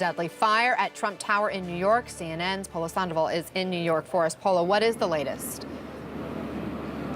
deadly fire at Trump Tower in New York. CNN's Polo Sandoval is in New York for us. Polo, what is the latest?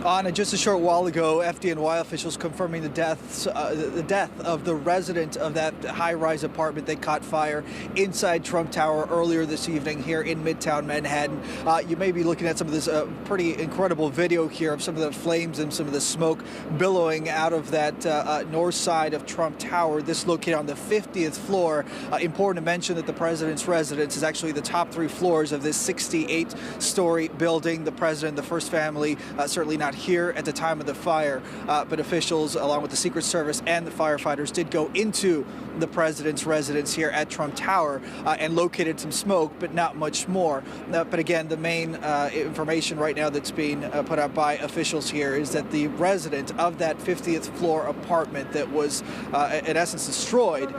Anna, just a short while ago, FDNY officials confirming the death of the resident of that high-rise apartment that caught fire inside Trump Tower earlier this evening here in Midtown Manhattan. You may be looking at some of this pretty incredible video here of some of the flames and some of the smoke billowing out of that north side of Trump Tower. This located on the 50th floor. Important to mention that the president's residence is actually the top 3 floors of this 68-story building. The president, the first family, certainly not here at the time of the fire, but officials along with the Secret Service and the firefighters did go into the president's residence here at Trump Tower and located some smoke, but not much more. But again, the main information right now that's being put out by officials here is that the resident of that 50th floor apartment that was in essence destroyed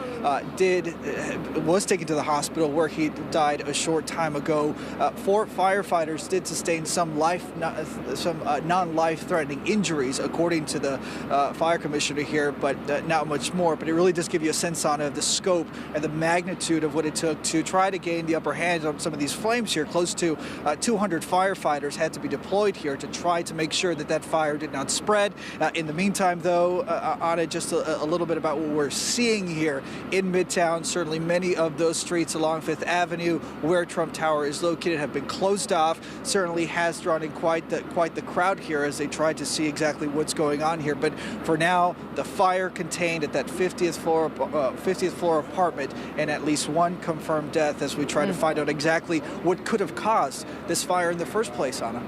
was taken to the hospital where he died a short time ago. 4 firefighters did sustain some non-life-threatening injuries, according to the fire commissioner here, but not much more. But it really does give you a sense on the scope and the magnitude of what it took to try to gain the upper hand on some of these flames here. Close to 200 firefighters had to be deployed here to try to make sure that that fire did not spread. In the meantime, though, Anna, just a little bit about what we're seeing here in Midtown. Certainly many of those streets along Fifth Avenue where Trump Tower is located have been closed off. Certainly has drawn in quite the crowd here as they try to see exactly what's going on here. But for now, the fire contained at that 50th floor apartment, and at least 1 confirmed death as we try to find out exactly what could have caused this fire in the first place, Anna.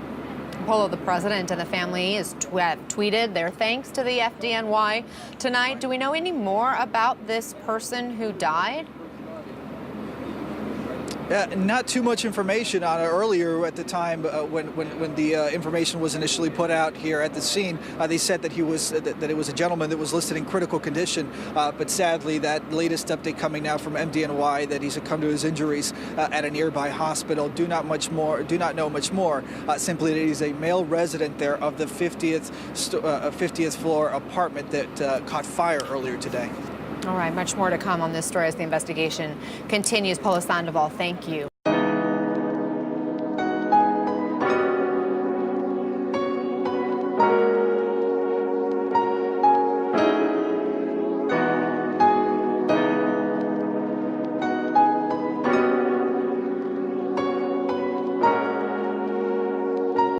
Polo, the president and the family has tweeted their thanks to the FDNY tonight. Do we know any more about this person who died? Not too much information on it. Earlier at the time when the information was initially put out here at the scene, they said that that it was a gentleman that was listed in critical condition. But sadly, that latest update coming now from MDNY that he's succumbed to his injuries at a nearby hospital. Do not know much more. Simply that he's a male resident there of the 50th floor apartment that caught fire earlier today. All right, much more to come on this story as the investigation continues. Polo Sandoval, thank you.